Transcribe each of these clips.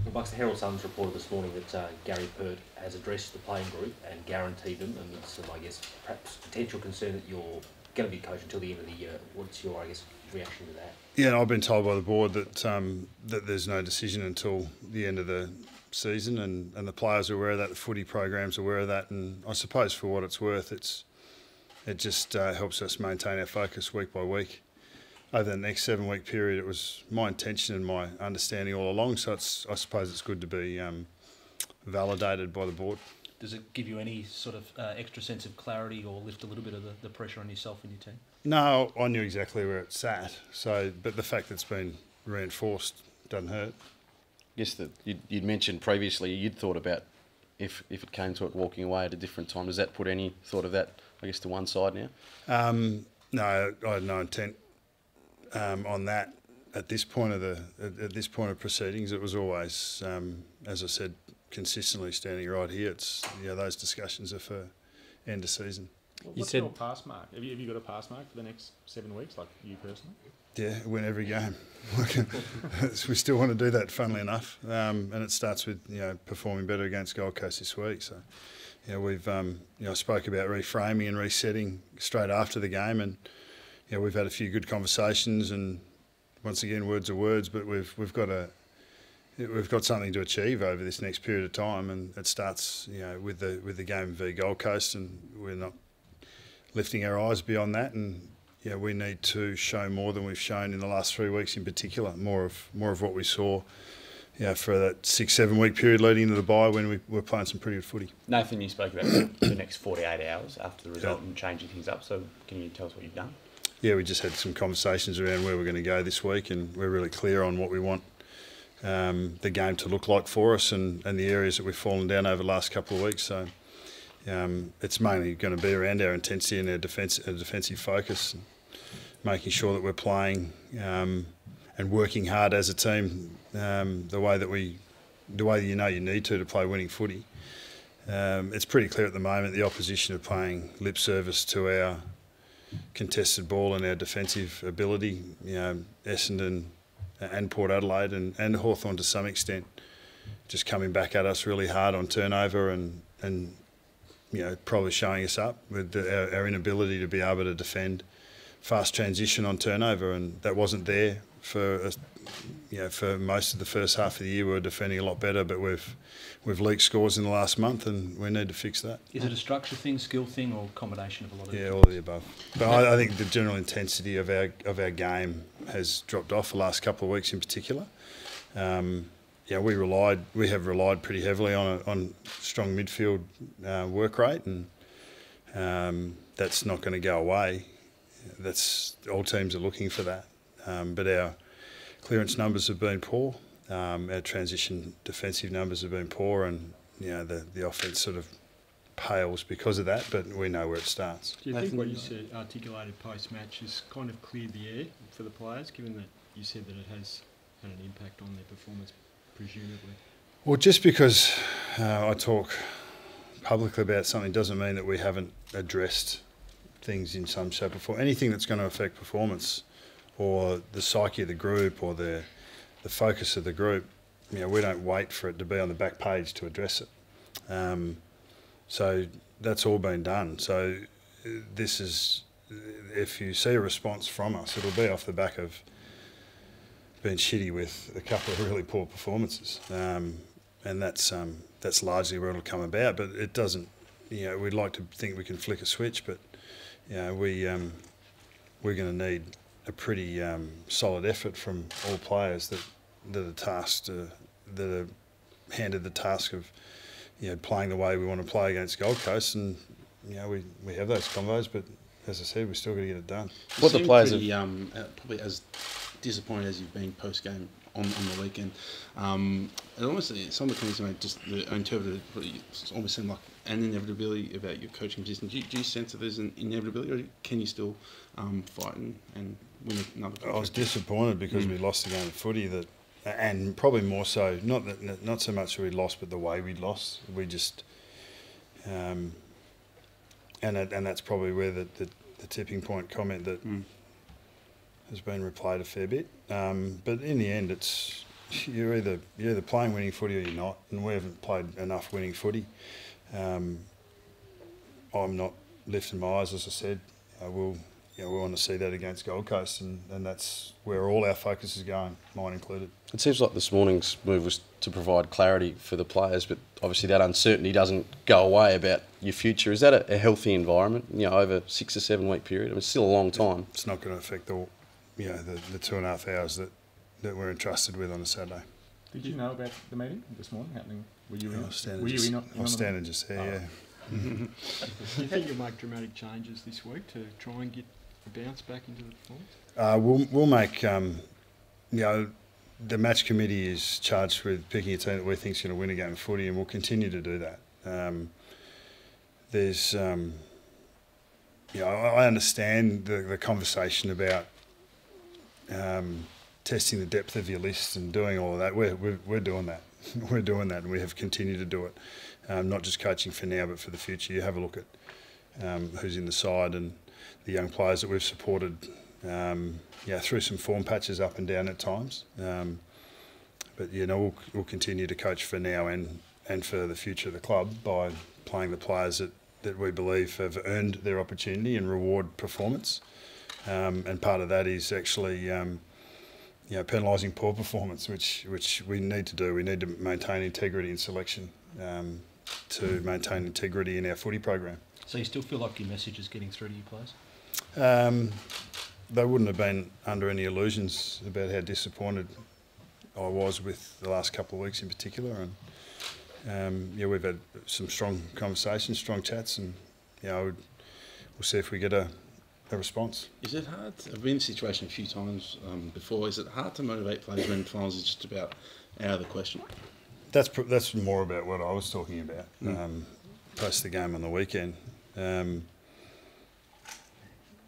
Well, Bucks, the Herald Sun's reported this morning that Gary Pert has addressed the playing group and guaranteed them, and some, I guess, perhaps potential concern that you're going to be coach until the end of the year. What's your, I guess, reaction to that? Yeah, I've been told by the board that that there's no decision until the end of the season, and the players are aware of that, the footy program's aware of that, and I suppose for what it's worth, it just helps us maintain our focus week by week. Over the next 7-week period, it was my intention and my understanding all along, so I suppose it's good to be validated by the board. Does it give you any sort of extra sense of clarity or lift a little bit of the pressure on yourself and your team? No, I knew exactly where it sat, but the fact that it's been reinforced doesn't hurt. I guess that you'd mentioned previously you'd thought about if it came to it walking away at a different time. Does that put any thought of that, I guess, to one side now? No, I had no intent on that at this point of proceedings. It was always, as I said, consistently standing right here. It's those discussions are for end of season. What's your pass mark? Have you got a pass mark for the next 7 weeks, like you personally? Yeah, win every game. We still want to do that, funnily enough, and it starts with performing better against Gold Coast this week. So, we've I spoke about reframing and resetting straight after the game, and we've had a few good conversations, and once again, words are words, but we've got something to achieve over this next period of time, and it starts with the game v Gold Coast, and we're not lifting our eyes beyond that, and we need to show more than we've shown in the last 3 weeks in particular, more of what we saw for that 6-7 week period leading into the bye when we were playing some pretty good footy. Nathan, you spoke about the next 48 hours after the result and changing things up, so can you tell us what you've done? Yeah, we just had some conversations around where we're going to go this week, and we're really clear on what we want the game to look like for us, and the areas that we've fallen down over the last couple of weeks. So it's mainly going to be around our intensity and our defensive focus, and making sure that we're playing and working hard as a team the way you need to play winning footy. It's pretty clear at the moment the opposition are paying lip service to our contested ball and our defensive ability. Essendon and Port Adelaide and Hawthorn to some extent just coming back at us really hard on turnover and probably showing us up with our inability to be able to defend fast transition on turnover, and that wasn't there for most of the first half of the year. We were defending a lot better, but we've leaked scores in the last month, and we need to fix that. Is it a structure thing, skill thing, or a combination of a lot of all of the above. But I think the general intensity of our game has dropped off the last couple of weeks in particular. We have relied pretty heavily on strong midfield work rate, and that's not going to go away. All teams are looking for that, but our clearance numbers have been poor. Our transition defensive numbers have been poor, and the offence sort of pales because of that. But we know where it starts. Do you think what you said, articulated post-match, has kind of cleared the air for the players, given that you said that it has had an impact on their performance, presumably? Well, just because I talk publicly about something doesn't mean that we haven't addressed things in some shape or form. Anything that's going to affect performance or the psyche of the group or the focus of the group, we don't wait for it to be on the back page to address it. So that's all been done. So this is, if you see a response from us, it'll be off the back of being shitty with a couple of really poor performances, and that's largely where it'll come about. But it doesn't. We'd like to think we can flick a switch, but we're going to need a pretty solid effort from all players that are tasked, that are handed the task of playing the way we want to play against Gold Coast, and we have those combos, but as I said, we're still going to get it done. What the players pretty, probably as disappointed as you've been post game on the weekend. It almost some of the comments you made just interpreted. It almost seemed like an inevitability about your coaching position. Do you sense that there's an inevitability, or can you still fight and win another? I was disappointed because we lost the game of footy and probably more so not so much that we lost, but the way we lost. We just and that's probably where the tipping point comment that has been replayed a fair bit. But in the end, it's you're either playing winning footy or you're not, and we haven't played enough winning footy. I'm not lifting my eyes, as I said. We want to see that against Gold Coast, and that's where all our focus is going, mine included. It seems like this morning's move was to provide clarity for the players, but obviously that uncertainty doesn't go away about your future. Is that a healthy environment, over 6 or 7 week period? I mean, it's still a long time. It's not going to affect the 2.5 hours that we're entrusted with on a Saturday. Did you know about the meeting this morning happening? Were you in? I was standing Were you just, in I on was the- standing just there, yeah. Do you think you'll make dramatic changes this week to try and get a bounce back into the performance? We'll make, the match committee is charged with picking a team that we think is going to win a game of footy, and we'll continue to do that. I understand the conversation about testing the depth of your list and doing all of that. We're doing that. We're doing that, and we have continued to do it. Not just coaching for now, but for the future. You have a look at who's in the side and the young players that we've supported through some form patches up and down at times. But we'll continue to coach for now and for the future of the club by playing the players that we believe have earned their opportunity and reward performance. And part of that is actually penalising poor performance, which we need to do. We need to maintain integrity in selection to maintain integrity in our footy program. So you still feel like your message is getting through to your players? They wouldn't have been under any illusions about how disappointed I was with the last couple of weeks in particular, and we've had some strong conversations, strong chats, and we'll see if we get a response. Is it hard? I've been in a situation a few times before. Is it hard to motivate players when finals is just about out of the question? That's more about what I was talking about post the game on the weekend.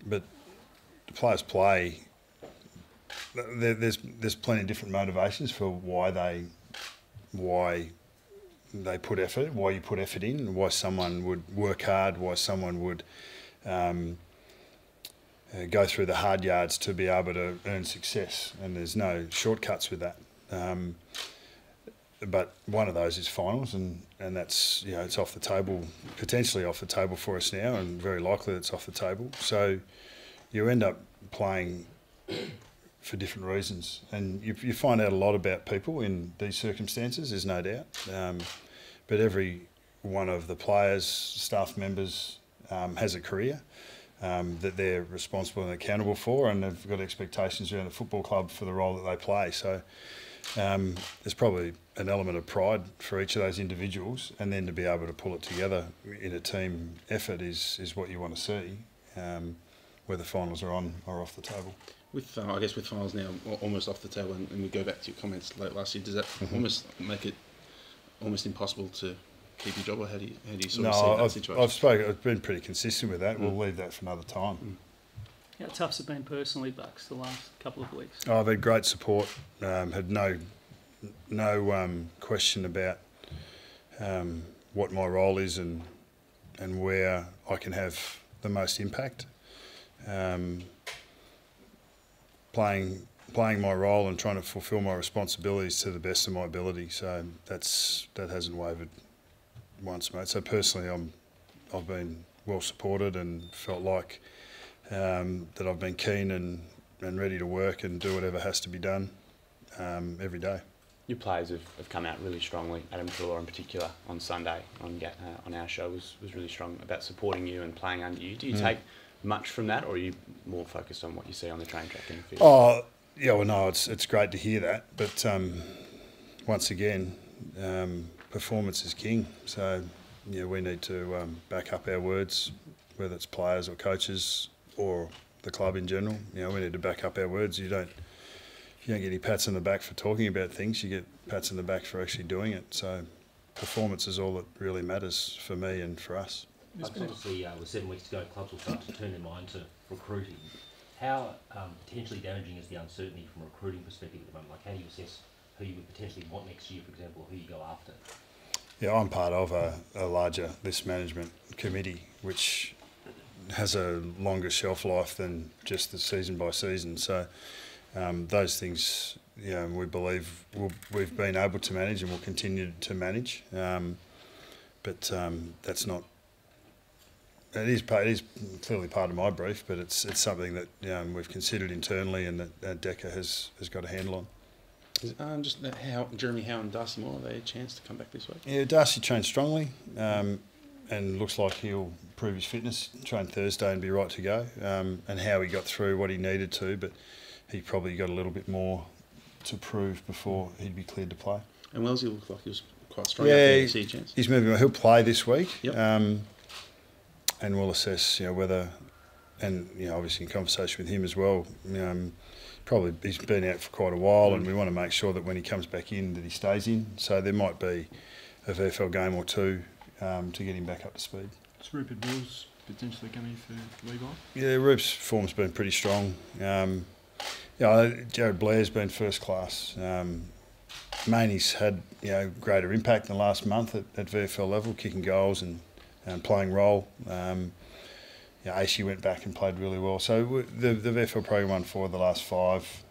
But the players play. There's plenty of different motivations for why they put effort, why you put effort in, why someone would work hard, why someone would go through the hard yards to be able to earn success. And there's no shortcuts with that. But one of those is finals, and that's it's off the table, potentially off the table for us now, and very likely it's off the table. So you end up playing for different reasons, and you find out a lot about people in these circumstances. There's no doubt, but every one of the players, staff members, has a career that they're responsible and accountable for, and they've got expectations around the football club for the role that they play. So there's probably an element of pride for each of those individuals, and then to be able to pull it together in a team effort is what you want to see, whether finals are on or off the table. With I guess with finals now almost off the table, and we go back to your comments late last year, does that almost make it almost impossible to keep your job, or how do you sort of see that situation? I've been pretty consistent with that. We'll leave that for another time. How tough's it been personally, Bucks, the last couple of weeks? I've had great support. Had no question about what my role is and where I can have the most impact. Playing my role and trying to fulfil my responsibilities to the best of my ability. So that hasn't wavered once, mate. So personally, I've been well supported and felt like that I've been keen and ready to work and do whatever has to be done every day. Your players have come out really strongly. Adam Trelaw in particular on Sunday on our show was really strong about supporting you and playing under you. Do you take much from that, or are you more focused on what you see on the train track in the field? Oh, yeah, well, no, it's great to hear that. But once again, performance is king. So, we need to back up our words, whether it's players or coaches or the club in general. We need to back up our words. You don't get any pats on the back for talking about things. You get pats on the back for actually doing it. So performance is all that really matters for me and for us. Obviously, with 7 weeks to go, clubs will start to turn their mind to recruiting. How potentially damaging is the uncertainty from a recruiting perspective at the moment? Like, how do you assess who you would potentially want next year, for example, or who you go after? Yeah, I'm part of a larger list management committee, which has a longer shelf life than just the season by season. So those things, we believe we've been able to manage and will continue to manage. But that's not. It is clearly part of my brief, but it's something that we've considered internally and that Decca has got a handle on. Just Jeremy Howe and Darcy Moore, are they a chance to come back this week? Yeah, Darcy trained strongly and looks like he'll prove his fitness, train Thursday and be right to go. And how he got through what he needed to, but he probably got a little bit more to prove before he'd be cleared to play. And Wellesley looked like he was quite strong. Yeah, see a chance. He's moving. He'll play this week. Yep. And we'll assess, whether, and obviously in conversation with him as well. Probably he's been out for quite a while, and we want to make sure that when he comes back in, that he stays in. So there might be a VFL game or two to get him back up to speed. Is Rupert Wills potentially coming for Levi? Yeah, Rup's form's been pretty strong. Jared Blair's been first class. Maney's had greater impact in the last month at VFL level, kicking goals and playing role. Acey went back and played really well. So the VFL program won 4 of the last 5.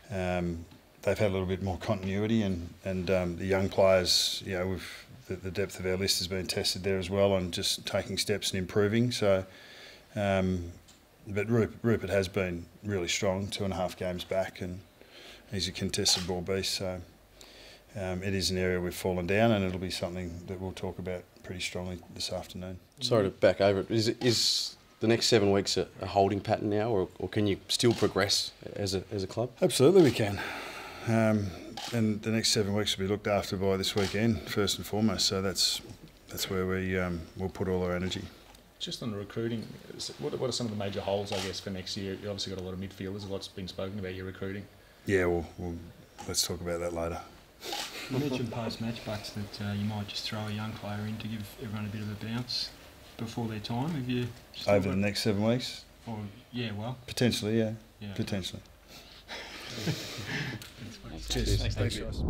They've had a little bit more continuity, and the young players, the depth of our list has been tested there as well, and just taking steps and improving. So, but Rupert has been really strong, 2.5 games back, and he's a contested ball beast. So it is an area we've fallen down, and it'll be something that we'll talk about pretty strongly this afternoon. Sorry to back over it. Is the next 7 weeks a holding pattern now, or can you still progress as a club? Absolutely, we can. And the next 7 weeks will be looked after by this weekend, first and foremost. So that's where we'll put all our energy. Just on the recruiting, what are some of the major holes, I guess, for next year? You obviously got a lot of midfielders. A lot's been spoken about your recruiting. Yeah, well, let's talk about that later. You mentioned post-match, Bucks, that you might just throw a young player in to give everyone a bit of a bounce before their time. Have you over the next 7 weeks? Or potentially, yeah. Potentially. Cheers. Thanks, guys.